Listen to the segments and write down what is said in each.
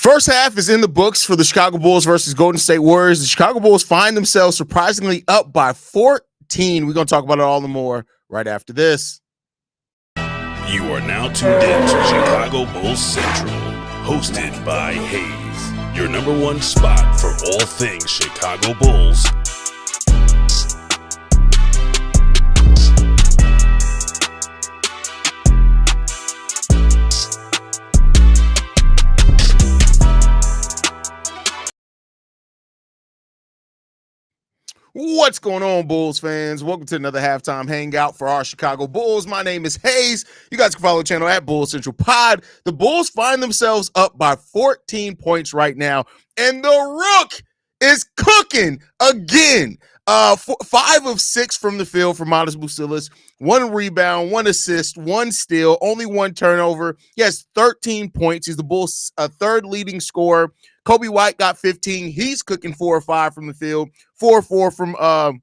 First half is in the books for the Chicago Bulls versus Golden State Warriors. The Chicago Bulls find themselves surprisingly up by 14. We're going to talk about it all the more right after this. You are now tuned in to Chicago Bulls Central, hosted by Haize, your number one spot for all things Chicago Bulls. What's going on, Bulls fans? Welcome to another halftime hangout for our Chicago Bulls. My name is Haize. You guys can follow the channel at Bulls Central Pod. The Bulls find themselves up by 14 points right now, and the Rook is cooking again. 5 of 6 from the field for Haize Bucilis. 1 rebound, 1 assist, 1 steal, only 1 turnover. He has 13 points. He's the Bulls' third leading scorer. Kobe White got 15. He's cooking 4 or 5 from the field, 4 or 4 from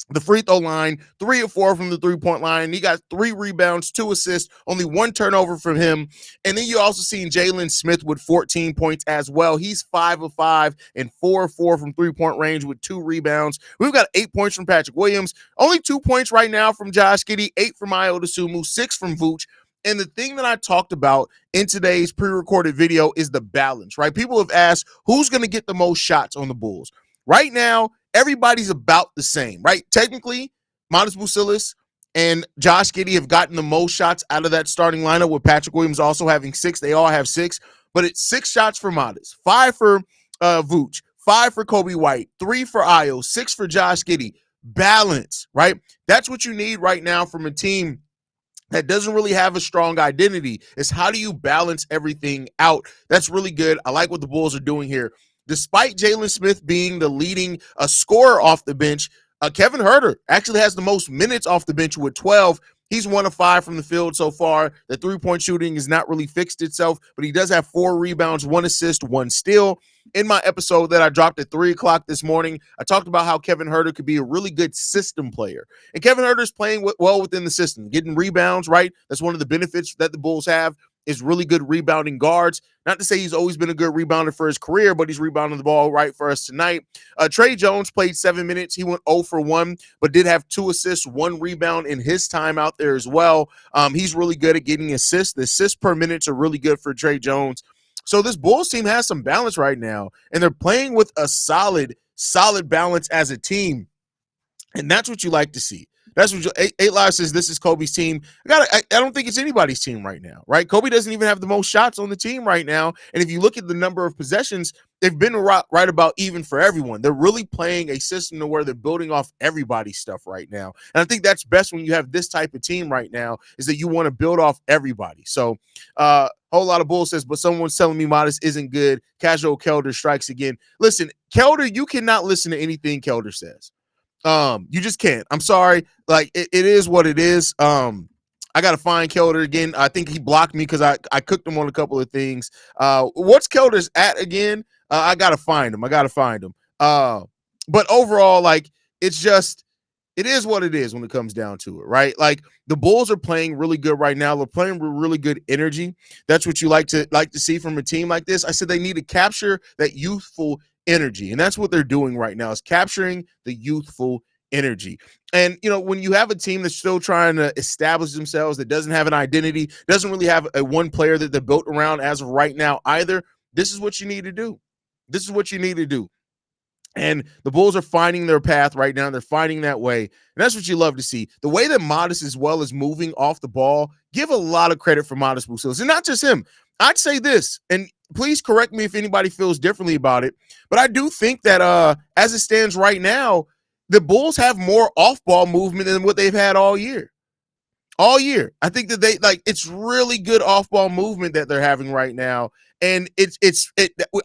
the free throw line, 3 or 4 from the three-point line. He got 3 rebounds, 2 assists, only 1 turnover from him. And then you also seen Jalen Smith with 14 points as well. He's 5 of 5 and 4 of 4 from three-point range with 2 rebounds. We've got 8 points from Patrick Williams, only 2 points right now from Josh Giddey, 8 from Ayo Dosunmu, 6 from Vooch. And the thing that I talked about in today's pre-recorded video is the balance, right? People have asked who's going to get the most shots on the Bulls. Right now, everybody's about the same, right? Technically, Haize Bucilis and Josh Giddey have gotten the most shots out of that starting lineup, with Patrick Williams also having 6. They all have 6, but it's 6 shots for Haize, 5 for Vooch, 5 for Kobe White, 3 for Ayo, 6 for Josh Giddey. Balance, right? That's what you need right now from a team that doesn't really have a strong identity. Is how do you balance everything out? That's really good. I like what the Bulls are doing here. Despite Jalen Smith being the leading scorer off the bench, Kevin Huerter actually has the most minutes off the bench with 12. He's 1 of 5 from the field so far. The three-point shooting has not really fixed itself, but he does have 4 rebounds, 1 assist, 1 steal. In my episode that I dropped at 3 o'clock this morning, I talked about how Kevin Huerter could be a really good system player. And Kevin Huerter is playing well within the system, getting rebounds, right? That's one of the benefits that the Bulls have, is really good rebounding guards. Not to say he's always been a good rebounder for his career, but he's rebounding the ball right for us tonight. Tre Jones played 7 minutes. He went 0 for 1, but did have 2 assists, 1 rebound in his time out there as well. He's really good at getting assists. The assists per minute are really good for Tre Jones. So this Bulls team has some balance right now, and they're playing with a solid balance as a team, and that's what you like to see. That's what 8 Live says. This is Kobe's team. I don't think it's anybody's team right now, right? Kobe doesn't even have the most shots on the team right now. And if you look at the number of possessions, they've been right about even for everyone. They're really playing a system to where they're building off everybody's stuff right now. And I think that's best when you have this type of team right now, is that you want to build off everybody. So whole lot of bull says, but someone's telling me Modest isn't good. Casual Kelder strikes again. Listen, Kelder, you cannot listen to anything Kelder says. You just can't. I'm sorry. Like it is what it is. I gotta find Kelder again. I think he blocked me because I cooked him on a couple of things. What's Kelder's at again? I gotta find him. But overall, like it is what it is when it comes down to it, right? Like the Bulls are playing really good right now. They're playing with really good energy. That's what you like to see from a team like this. I said they need to capture that youthful energy, and that's what they're doing right now, is capturing the youthful energy. And when you have a team that's still trying to establish themselves, that doesn't have an identity, doesn't really have a one player that they're built around as of right now either, this is what you need to do. And the Bulls are finding their path right now. They're finding that way, and that's what you love to see. The way that Modest as well is moving off the ball, give a lot of credit for Haize Bucilis, and not just him. I'd say this, and please correct me if anybody feels differently about it, but I do think that as it stands right now, the Bulls have more off-ball movement than what they've had all year. I think that it's really good off-ball movement that they're having right now, and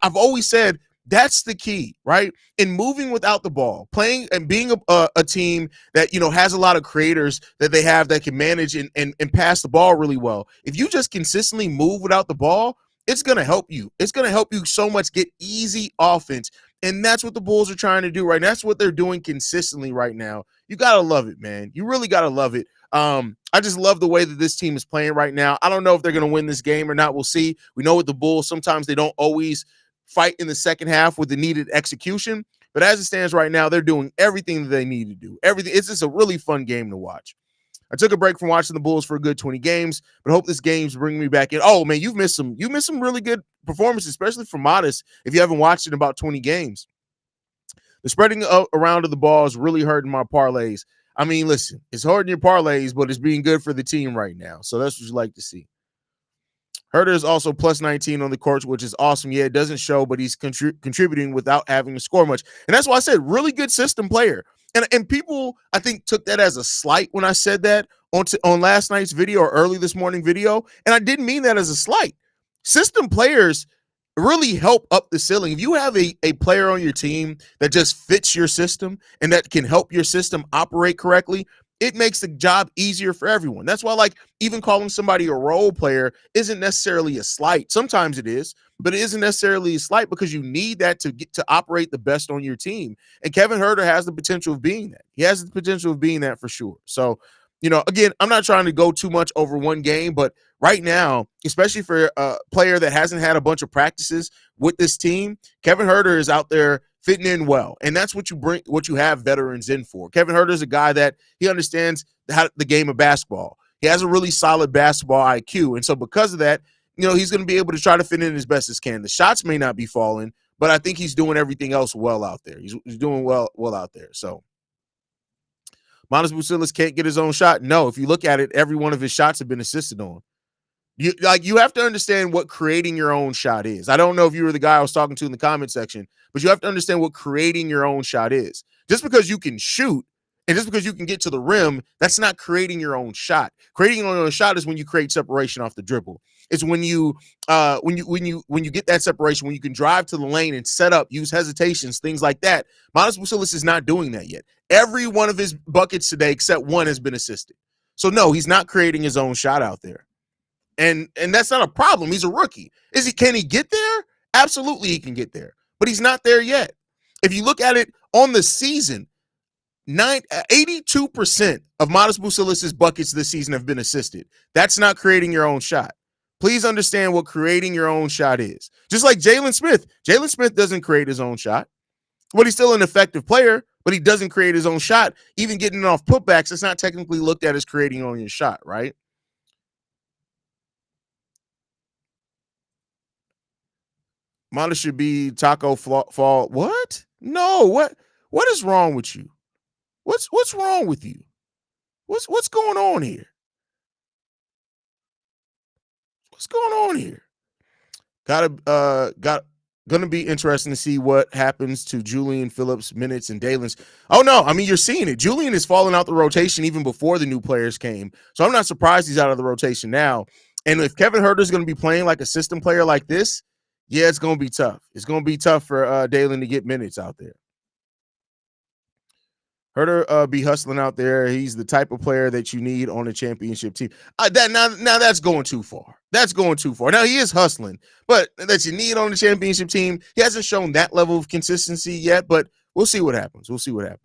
I've always said that's the key, right? In moving without the ball, playing and being a team that has a lot of creators that they have that can manage and pass the ball really well. If you just consistently move without the ball, it's going to help you. It's going to help you so much get easy offense. And that's what the Bulls are trying to do right now. That's what they're doing consistently right now. You got to love it, man. You really got to love it. I just love the way that this team is playing right now. I don't know if they're going to win this game or not. We'll see. We know with the Bulls, sometimes they don't always fight in the second half with the needed execution. But as it stands right now, they're doing everything that they need to do. Everything. It's just a really fun game to watch. I took a break from watching the Bulls for a good 20 games, but hope this game's bringing me back in. Oh man, you've missed some really good performances, especially from Modest. If you haven't watched it in about 20 games, the spreading around of the ball is really hurting my parlays. I mean, listen, it's hurting your parlays, but it's being good for the team right now. So that's what you like to see. Herter is also plus 19 on the court, which is awesome. Yeah, it doesn't show, but he's contributing without having to score much. And that's why I said really good system player. And people, I think, took that as a slight when I said that on last night's video or early this morning video. And I didn't mean that as a slight. System players really help up the ceiling. If you have a player on your team that just fits your system and that can help your system operate correctly, it makes the job easier for everyone. That's why, like, even calling somebody a role player isn't necessarily a slight. Sometimes it is, but it isn't necessarily a slight because you need that to get to operate the best on your team. And Kevin Herter has the potential of being that. He has the potential of being that for sure. So, again, I'm not trying to go too much over one game, but right now, especially for a player that hasn't had a bunch of practices with this team, Kevin Herter is out there fitting in well. And that's what you have veterans in for. Kevin Herter is a guy that he understands the game of basketball. He has a really solid basketball IQ. And so because of that, he's going to be able to try to fit in as best as can. The shots may not be falling, but I think he's doing everything else well out there. He's doing well out there. So Manas Busilis can't get his own shot. No, if you look at it, every one of his shots have been assisted on. You have to understand what creating your own shot is. I don't know if you were the guy I was talking to in the comment section, but you have to understand what creating your own shot is. Just because you can shoot and just because you can get to the rim, that's not creating your own shot. Creating your own shot is when you create separation off the dribble. It's when you get that separation, when you can drive to the lane and set up, use hesitations, things like that. Manas Busilis is not doing that yet. Every one of his buckets today, except one, has been assisted. So no, he's not creating his own shot out there. And that's not a problem. He's a rookie. Can he get there? Absolutely he can get there. But he's not there yet. If you look at it on the season, 82% of Manas Busilis' buckets this season have been assisted. That's not creating your own shot. Please understand what creating your own shot is. Just like Jalen Smith. Jalen Smith doesn't create his own shot. But he's still an effective player, but he doesn't create his own shot. Even getting it off putbacks, it's not technically looked at as creating on your shot, right? Manas should be taco fall. What? No. What is wrong with you? What's wrong with you? What's going on here? What's going on here? Gonna be interesting to see what happens to Julian Phillips' minutes and Dalen's. Oh no, I mean you're seeing it. Julian is falling out the rotation even before the new players came. So I'm not surprised he's out of the rotation now. And if Kevin Herter is going to be playing like a system player like this, yeah, it's going to be tough. It's going to be tough for Dalen to get minutes out there. Herter be hustling out there. He's the type of player that you need on a championship team. Now that's going too far. That's going too far. Now he is hustling, but that you need on the championship team. He hasn't shown that level of consistency yet, but we'll see what happens. We'll see what happens.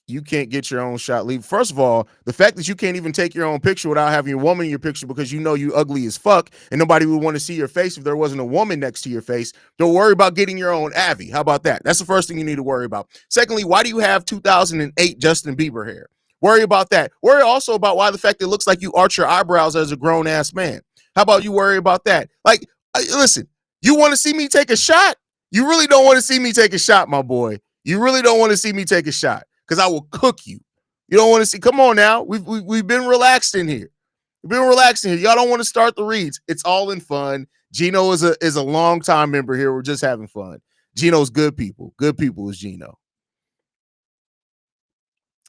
You can't get your own shot leave. First of all, the fact that you can't even take your own picture without having your woman in your picture because you ugly as fuck and nobody would want to see your face if there wasn't a woman next to your face. Don't worry about getting your own Avi. How about that? That's the first thing you need to worry about. Secondly, why do you have 2008 Justin Bieber hair? Worry about that. Worry also about why the fact it looks like you arch your eyebrows as a grown-ass man. How about you worry about that? Like, listen, you want to see me take a shot? You really don't want to see me take a shot, my boy. You really don't want to see me take a shot. Because I will cook you. You don't want to see. Come on now. We've been relaxed in here. We've been relaxed in here. Y'all don't want to start the reads. It's all in fun. Gino is a long-time member here. We're just having fun. Gino's good people. Good people is Gino.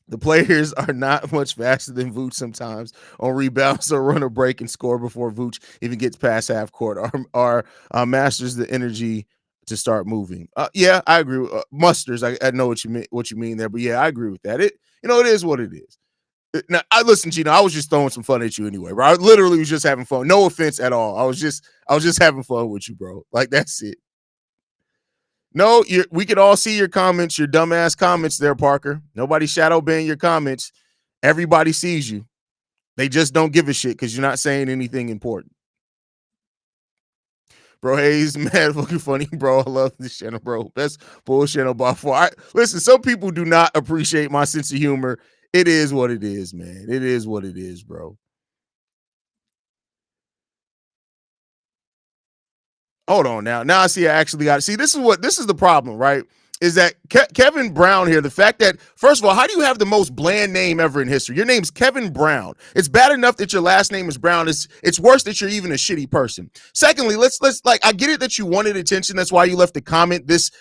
The players are not much faster than Vooch sometimes on rebounds or run a break and score before Vooch even gets past half court. Our masters the energy to start moving. Yeah, I agree. Musters, I know what you mean there, but yeah, I agree with that. It is what it is. Now, listen, Gino, I was just throwing some fun at you anyway, bro. I literally was just having fun. No offense at all. I was just having fun with you, bro. Like that's it. No, we could all see your comments, your dumbass comments there, Parker. Nobody shadow ban your comments. Everybody sees you. They just don't give a shit because you're not saying anything important. Bro, Haize, mad fucking funny, bro. I love this channel, bro. Best bullshit by far. Listen, some people do not appreciate my sense of humor. It is what it is, man. It is what it is, bro. Hold on now. Now I see I actually got it. See, this is the problem, right? Is that Kevin Brown here? The fact that, first of all, how do you have the most bland name ever in history? Your name's Kevin Brown. It's bad enough that your last name is Brown. It's worse that you're even a shitty person. Secondly, let's like, I get it that you wanted attention. That's why you left the comment. This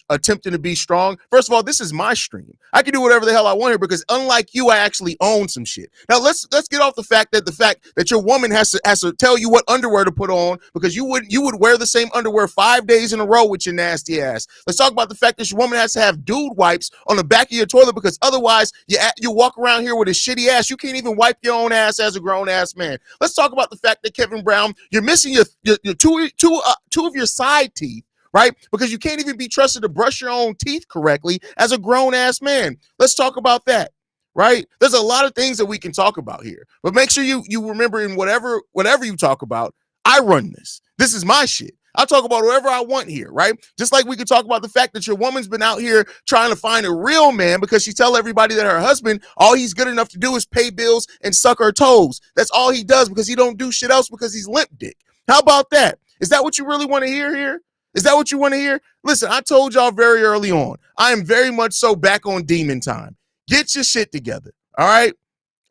attempting to be strong. First of all, this is my stream. I can do whatever the hell I want here because unlike you, I actually own some shit. Now let's get off the fact that your woman has to tell you what underwear to put on because you would wear the same underwear 5 days in a row with your nasty ass. Let's talk about the fact that woman has to have dude wipes on the back of your toilet because otherwise you walk around here with a shitty ass. You can't even wipe your own ass as a grown ass man. Let's talk about the fact that Kevin Brown, you're missing your two of your side teeth, right? Because you can't even be trusted to brush your own teeth correctly as a grown ass man. Let's talk about that. Right? There's a lot of things that we can talk about here, but make sure you remember in whatever you talk about, I run this. This is my shit. I'll talk about whatever I want here, right? Just like we could talk about the fact that your woman's been out here trying to find a real man because she tell everybody that her husband, all he's good enough to do is pay bills and suck her toes. That's all he does because he don't do shit else because he's limp dick. How about that? Is that what you really want to hear here? Is that what you want to hear? Listen, I told y'all very early on, I am very much so back on demon time. Get your shit together, all right?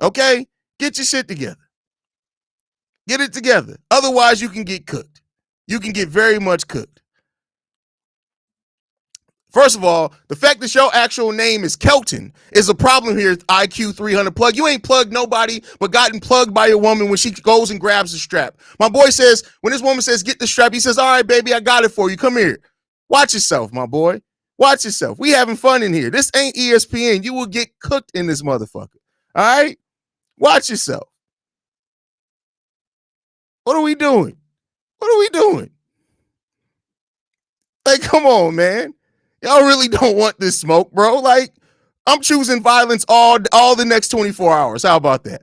Okay? Get your shit together. Get it together. Otherwise, you can get cooked. You can get very much cooked. First of all, the fact that your actual name is Kelton is a problem here, IQ 300 plug. You ain't plugged nobody but gotten plugged by your woman when she goes and grabs the strap. My boy says, when this woman says, get the strap, he says, all right, baby, I got it for you. Come here. Watch yourself, my boy. Watch yourself. We having fun in here. This ain't ESPN. You will get cooked in this motherfucker. All right? Watch yourself. What are we doing? What are we doing? Like, come on, man. Y'all really don't want this smoke, bro. Like, I'm choosing violence all the next 24 hours. How about that?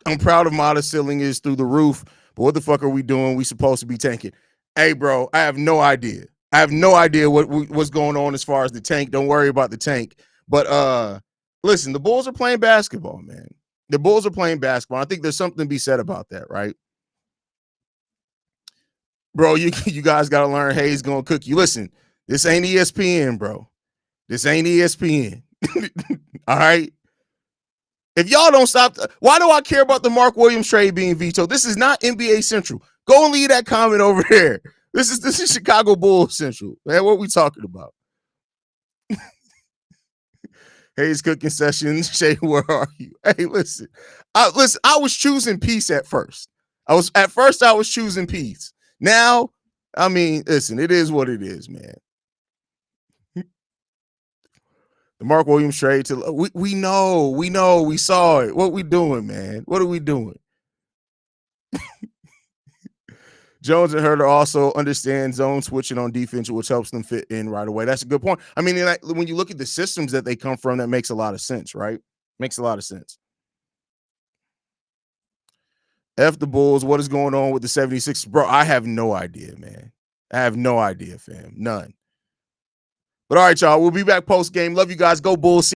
I'm proud of Modest Ceiling is through the roof, but what the fuck are we doing? We supposed to be tanking. Hey, bro, I have no idea. I have no idea what's going on as far as the tank. Don't worry about the tank. But listen, the Bulls are playing basketball, man. The Bulls are playing basketball. I think there's something to be said about that, right? Bro, you guys got to learn Haize gonna cook you. Listen, this ain't ESPN, bro. This ain't ESPN. All right? If y'all don't stop, why do I care about the Mark Williams trade being vetoed? This is not NBA Central. Go and leave that comment over there. This is Chicago Bulls Central. Man, what we talking about? Haize cooking sessions. Shay, where are you? Hey, listen. I was choosing peace at first. I was choosing peace. Now, I mean, listen, it is what it is, man. The Mark Williams trade to we know, we saw it. What we doing, man? What are we doing? Jones and Herter also understand zone switching on defense, which helps them fit in right away. That's a good point. I mean, when you look at the systems that they come from, that makes a lot of sense, right? Makes a lot of sense. F the Bulls. What is going on with the 76ers? Bro, I have no idea, man. I have no idea, fam. None. But all right, y'all. We'll be back post game. Love you guys. Go Bulls.